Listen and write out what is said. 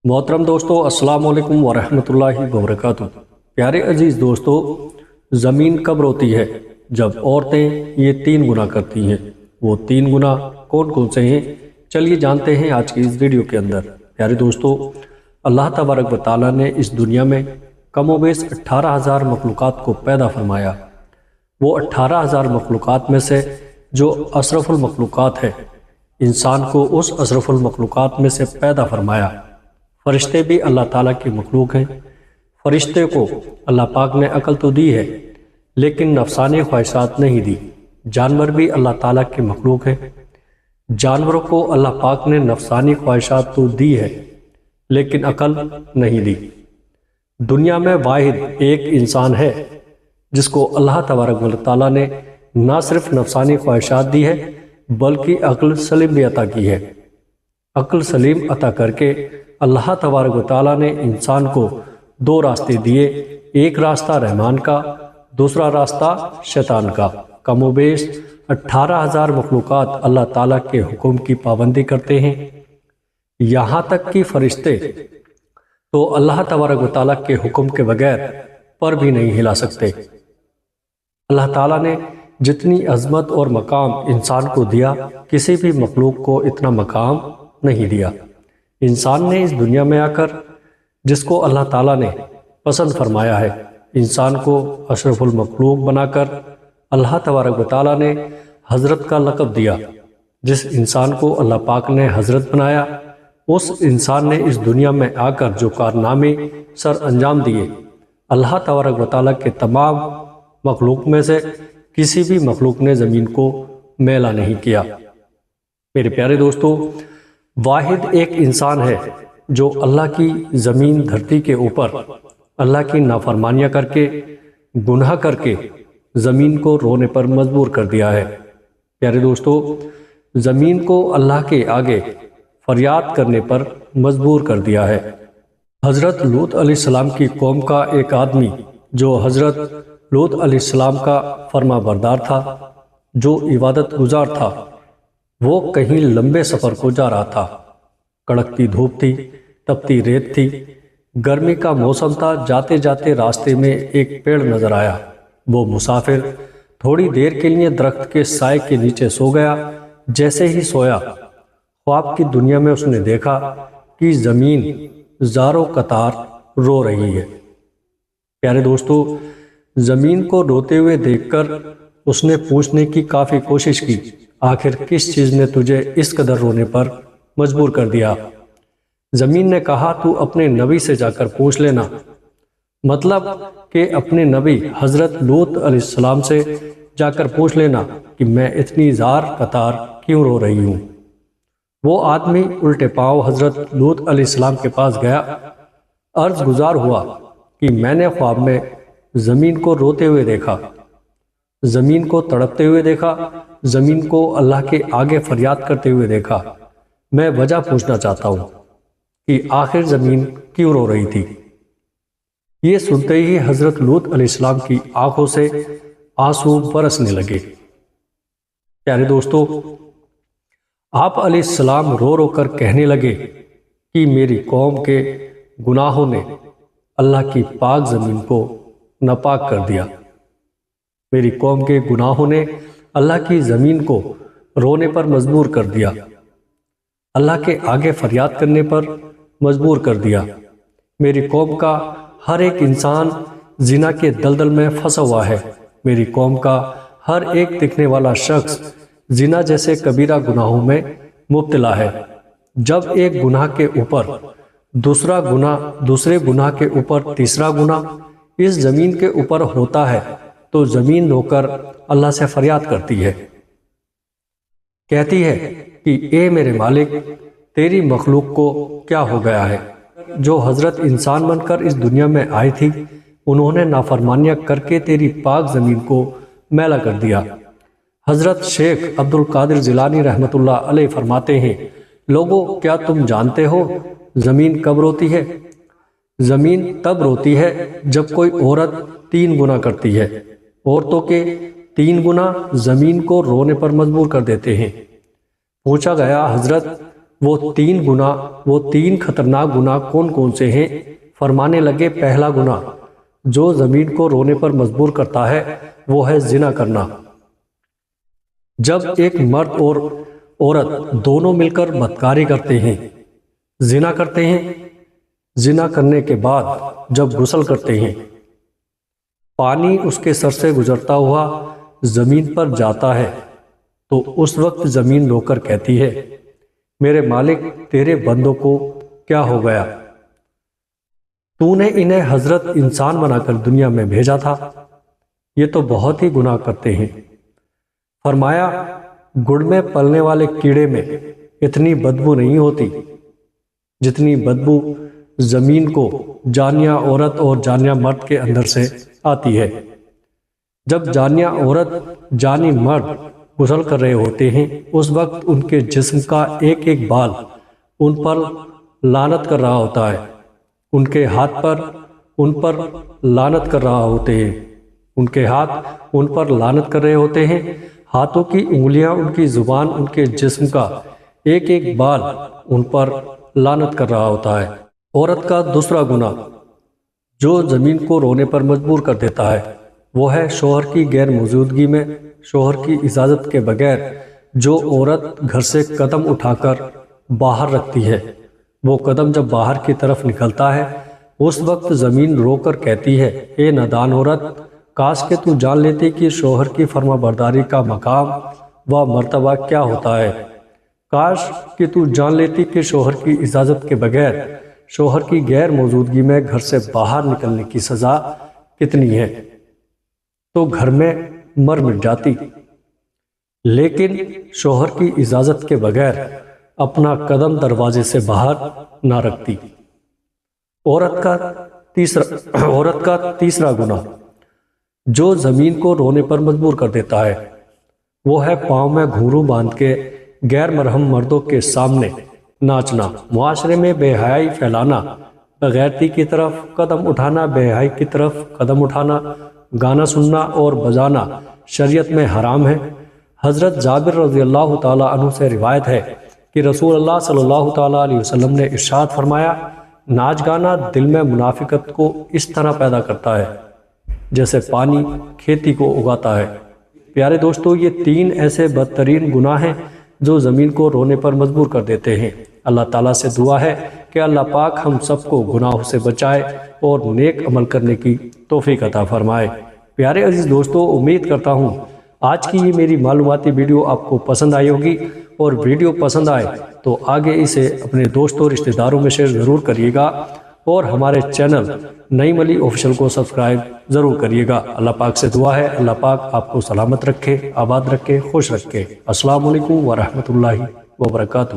محترم دوستو، السلام علیکم ورحمۃ اللہ وبرکاتہ۔ پیارے عزیز دوستو، زمین کب روتی ہے؟ جب عورتیں یہ 3 گناہ کرتی ہیں۔ وہ 3 گناہ کون کون سے ہیں؟ چلیے جانتے ہیں آج کی اس ویڈیو کے اندر۔ پیارے دوستو، اللہ تبارک و تعالیٰ نے اس دنیا میں کم و بیش 18,000 مخلوقات کو پیدا فرمایا۔ وہ 18,000 مخلوقات میں سے جو اشرف المخلوقات ہے، انسان کو اس اشرف المخلوقات میں سے پیدا فرمایا۔ فرشتے بھی اللہ تعالیٰ کی مخلوق ہیں۔ فرشتے کو اللہ پاک نے عقل تو دی ہے، لیکن نفسانی خواہشات نہیں دی۔ جانور بھی اللہ تعالیٰ کی مخلوق ہیں۔ جانوروں کو اللہ پاک نے نفسانی خواہشات تو دی ہے، لیکن عقل نہیں دی۔ دنیا میں واحد ایک انسان ہے جس کو اللہ تبارک و تعالیٰ نے نہ صرف نفسانی خواہشات دی ہے بلکہ عقل سلیم بھی عطا کی ہے۔ عقل سلیم عطا کر کے اللہ تبارک و تعالیٰ نے انسان کو 2 راستے دیے، ایک راستہ رحمان کا، دوسرا راستہ شیطان کا۔ کم و بیش 18,000 مخلوقات اللہ تعالیٰ کے حکم کی پابندی کرتے ہیں، یہاں تک کہ فرشتے تو اللہ تبارک و تعالیٰ کے حکم کے بغیر پر بھی نہیں ہلا سکتے۔ اللہ تعالیٰ نے جتنی عظمت اور مقام انسان کو دیا، کسی بھی مخلوق کو اتنا مقام نہیں دیا۔ انسان نے اس دنیا میں آ کر جس کو اللہ تعالیٰ نے پسند فرمایا ہے، انسان کو اشرف المخلوق بنا کر اللہ تبارک و تعالیٰ نے حضرت کا لقب دیا۔ جس انسان کو اللہ پاک نے حضرت بنایا، اس انسان نے اس دنیا میں آ کر جو کارنامے سر انجام دیے، اللہ تبارک و تعالیٰ کے تمام مخلوق میں سے کسی بھی مخلوق نے زمین کو میلا نہیں کیا۔ میرے پیارے دوستو، واحد ایک انسان ہے جو اللہ کی زمین دھرتی کے اوپر اللہ کی نافرمانیاں کر کے، گناہ کر کے زمین کو رونے پر مجبور کر دیا ہے۔ پیارے دوستو، زمین کو اللہ کے آگے فریاد کرنے پر مجبور کر دیا ہے۔ حضرت لوط علیہ السلام کی قوم کا ایک آدمی جو حضرت لوط علیہ السلام کا فرما بردار تھا، جو عبادت گزار تھا، وہ کہیں لمبے سفر کو جا رہا تھا۔ کڑکتی دھوپ تھی، تپتی ریت تھی، گرمی کا موسم تھا۔ جاتے جاتے راستے میں ایک پیڑ نظر آیا۔ وہ مسافر تھوڑی دیر کے لیے درخت کے سائے کے نیچے سو گیا۔ جیسے ہی سویا، خواب کی دنیا میں اس نے دیکھا کہ زمین زاروں قطار رو رہی ہے۔ پیارے دوستو، زمین کو روتے ہوئے دیکھ کر اس نے پوچھنے کی کافی کوشش کی، آخر کس چیز نے تجھے اس قدر رونے پر مجبور کر دیا؟ زمین نے کہا، تو اپنے نبی سے جا کر پوچھ لینا۔ مطلب کہ اپنے نبی حضرت لوط علیہ السلام سے جا کر پوچھ لینا کہ میں اتنی زار قطار کیوں رو رہی ہوں۔ وہ آدمی الٹے پاؤں حضرت لوط علیہ السلام کے پاس گیا، عرض گزار ہوا کہ میں نے خواب میں زمین کو روتے ہوئے دیکھا، زمین کو تڑپتے ہوئے دیکھا، زمین کو اللہ کے آگے فریاد کرتے ہوئے دیکھا۔ میں وجہ پوچھنا چاہتا ہوں کہ آخر زمین کیوں رو رہی تھی؟ یہ سنتے ہی حضرت لوط علیہ السلام کی آنکھوں سے آنسو برسنے لگے۔ پیارے دوستو، آپ علیہ السلام رو رو کر کہنے لگے کہ میری قوم کے گناہوں نے اللہ کی پاک زمین کو ناپاک کر دیا۔ میری قوم کے گناہوں نے اللہ کی زمین کو رونے پر مجبور کر دیا، اللہ کے آگے فریاد کرنے پر مجبور کر دیا۔ میری قوم کا ہر ایک انسان زنا کے دلدل میں پھنسا ہوا ہے۔ میری قوم کا ہر ایک دکھنے والا شخص زنا جیسے کبیرہ گناہوں میں مبتلا ہے۔ جب ایک گناہ کے اوپر دوسرا گناہ، دوسرے گناہ کے اوپر تیسرا گناہ اس زمین کے اوپر ہوتا ہے تو زمین رو کر اللہ سے فریاد کرتی ہے، کہتی ہے کہ اے میرے مالک، تیری مخلوق کو کیا ہو گیا ہے؟ جو حضرت انسان بن کر اس دنیا میں آئی تھی، انہوں نے نافرمانیاں کر کے تیری پاک زمین کو میلا کر دیا۔ حضرت شیخ عبد القادر جیلانی رحمۃ اللہ علیہ فرماتے ہیں، لوگو کیا تم جانتے ہو زمین کب روتی ہے؟ زمین تب روتی ہے جب کوئی عورت 3 گناہ کرتی ہے۔ عورتوں کے 3 گناہ زمین کو رونے پر مجبور کر دیتے ہیں۔ پوچھا گیا، حضرت وہ تین خطرناک گناہ کون کون سے ہیں؟ فرمانے لگے، پہلا گناہ جو زمین کو رونے پر مجبور کرتا ہے وہ ہے زنا کرنا۔ جب ایک مرد اور عورت دونوں مل کر بدکاری کرتے ہیں، زنا کرتے ہیں، زنا کرنے کے بعد جب غسل کرتے ہیں، پانی اس کے سر سے گزرتا ہوا زمین پر جاتا ہے تو اس وقت زمین رو کر کہتی ہے، میرے مالک تیرے بندوں کو کیا ہو گیا؟ تو نے انہیں حضرت انسان بنا کر دنیا میں بھیجا تھا، یہ تو بہت ہی گناہ کرتے ہیں۔ فرمایا، گڑ میں پلنے والے کیڑے میں اتنی بدبو نہیں ہوتی جتنی بدبو زمین کو جانیہ عورت اور جانیہ مرد کے اندر سے آتی ہے۔ جب جانیہ عورت جانی مرد غسل کر رہے ہوتے ہیں، اس وقت ان کے جسم کا ایک ایک بال ان پر لعنت کر رہا ہوتا ہے، ان کے ہاتھ پر ان پر لعنت کر رہا ہوتے ہیں، ان کے ہاتھ ان پر لعنت کر رہے ہوتے ہیں، ہاتھوں کی انگلیاں، ان کی زبان، ان کے جسم کا ایک ایک بال ان پر لعنت کر رہا ہوتا ہے۔ عورت کا دوسرا گناہ جو زمین کو رونے پر مجبور کر دیتا ہے وہ ہے شوہر کی غیر موجودگی میں، شوہر کی اجازت کے بغیر جو عورت گھر سے قدم اٹھا کر باہر رکھتی ہے، وہ قدم جب باہر کی طرف نکلتا ہے اس وقت زمین رو کر کہتی ہے، اے نادان عورت، کاش کہ تو جان لیتی کہ شوہر کی فرما برداری کا مقام و مرتبہ کیا ہوتا ہے، کاش کہ تو جان لیتی کہ شوہر کی اجازت کے بغیر شوہر کی غیر موجودگی میں گھر سے باہر نکلنے کی سزا کتنی ہے، تو گھر میں مر مٹ جاتی، لیکن شوہر کی اجازت کے بغیر اپنا قدم دروازے سے باہر نہ رکھتی۔ عورت کا تیسرا گناہ جو زمین کو رونے پر مجبور کر دیتا ہے وہ ہے پاؤں میں گھنگرو باندھ کے غیر مرہم مردوں کے سامنے ناچنا، معاشرے میں بے حیائی پھیلانا، بغیرتی کی طرف قدم اٹھانا، بے حیائی کی طرف قدم اٹھانا، گانا سننا اور بجانا شریعت میں حرام ہے۔ حضرت جابر رضی اللہ تعالیٰ عنہ سے روایت ہے کہ رسول اللہ صلی اللہ تعالیٰ علیہ وسلم نے ارشاد فرمایا، ناچ گانا دل میں منافقت کو اس طرح پیدا کرتا ہے جیسے پانی کھیتی کو اگاتا ہے۔ پیارے دوستو، یہ تین ایسے بدترین گناہ ہیں جو زمین کو رونے پر مجبور کر دیتے ہیں۔ اللہ تعالیٰ سے دعا ہے کہ اللہ پاک ہم سب کو گناہوں سے بچائے اور نیک عمل کرنے کی توفیق عطا فرمائے۔ پیارے عزیز دوستو، امید کرتا ہوں آج کی یہ میری معلوماتی ویڈیو آپ کو پسند آئی ہوگی، اور ویڈیو پسند آئے تو آگے اسے اپنے دوستوں رشتہ داروں میں شیئر ضرور کریے گا، اور ہمارے چینل نعیم علی آفیشل کو سبسکرائب ضرور کریے گا۔ اللہ پاک سے دعا ہے اللہ پاک آپ کو سلامت رکھے، آباد رکھے، خوش رکھے۔ السلام علیکم ورحمۃ اللہ وبرکاتہ۔